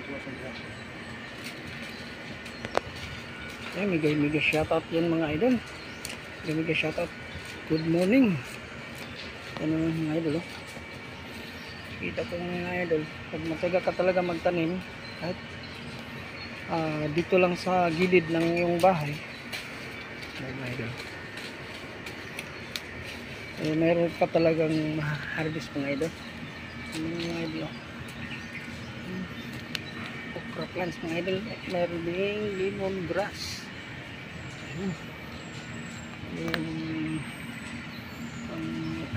Ayan, mega shoutout yan mga idol. Mega shoutout. Good morning. Ano mga idol, oh. Kita ko mga idol, pag mataga ka talaga magtanim, kahit dito lang sa gilid ng iyong bahay, mga idol, meron ka talagang ma-harvest mga idol. Mga idol, oh. Okra plants mga idol, meron ding lemongrass.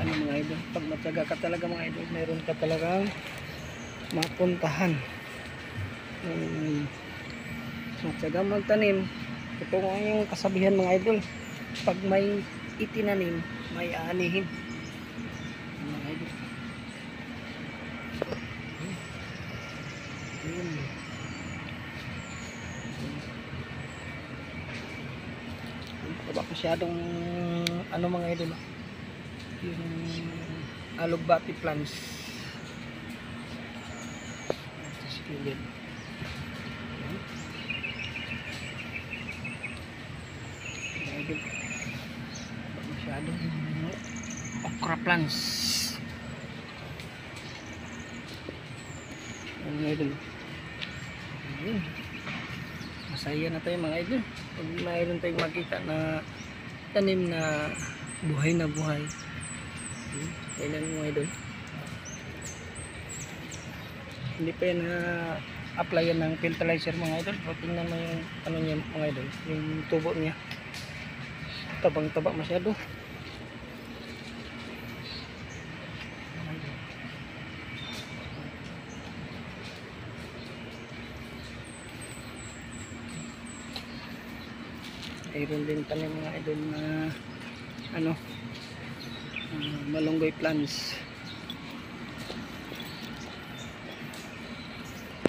Ano mga idol, pag matyaga ka talaga mga idol, meron ka talagang mapuntahan. Matyaga magtanim, ito ang yung kasabihan mga idol, pag may itinanim, may aanihin mga idol. Diba masyadong ano mga idol, yung alugbati plants sa kilid. Masyadong okra plants mga idol. Masaya na tayo mga idol pag mayroon tayong makita na tanim na buhay na buhay. Kailan mga idol, hindi pa yan applyan ng fertilizer mga idol. O tingnan mo yung ano niya mga idol, yung tubo niya tabang taba masyado. Mayroon din tanim mga idol na ano, malunggay plants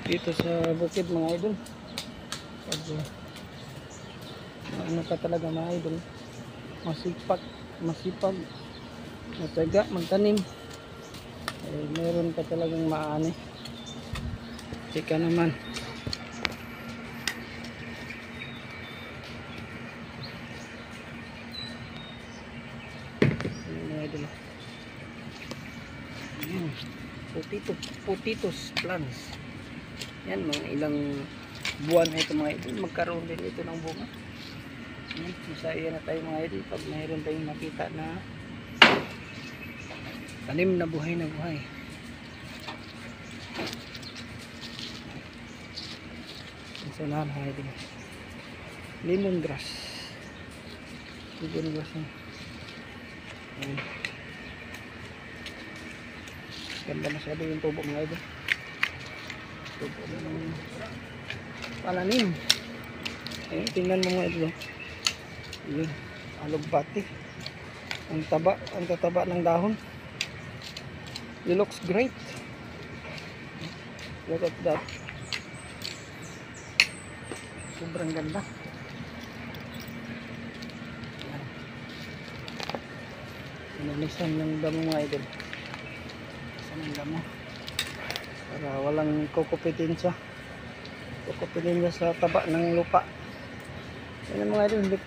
dito sa bukid mga idol. Pag ano ka talaga mga idol, masipag matyaga magtanim, meron ka talagang maani. Tika naman mga idol, potitos plants yan, mga ilang buwan na ito mga idol, magkaroon din ito ng bunga. Masaya na tayo mga idol pag mayroon tayong makita na tanim na buhay na buhay. Isa na mga idol, lemongrass na. Ganda masyado yung tubo mga idol, tubo ng palanim. Ayun, tingnan mo mga idol, yun, alugbati, ang tataba ng dahon. It looks great, look at that, sobrang ganda. Inalisan ng damo mga idol, inalisan ng damo para walang kukupitin sa taba ng lupa. Yan mga idol,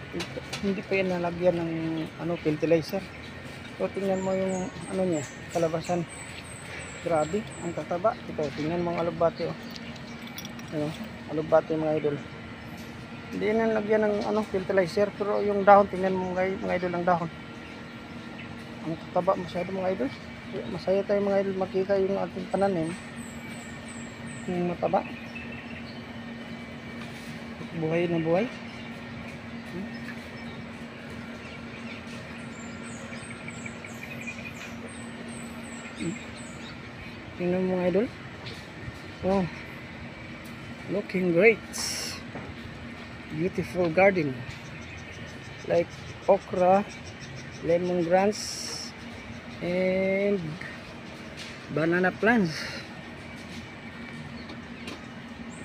hindi pa yan nalagyan ng ano, fertilizer. So tingnan mo yung ano niya, kalabasan, grabe ang tataba. Ito, tingnan mo ang alugbati, oh. Ano, alugbati mga idol, hindi yan nalagyan ng ano, fertilizer, pero yung dahon, tingnan mo mga idol, ang dahon ang tataba masyado mga idol. Masaya tayo mga idol makita yung ating pananim yung mataba, buhay na buhay. Tingnan mo mga idol, oh, looking great, beautiful garden like okra, lemongrass and banana plants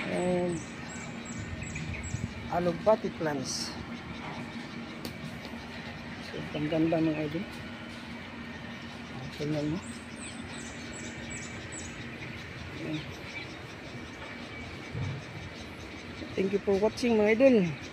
and alugbati plants. So ang ganda mga idol, tingnan mo. Thank you for watching mga idol.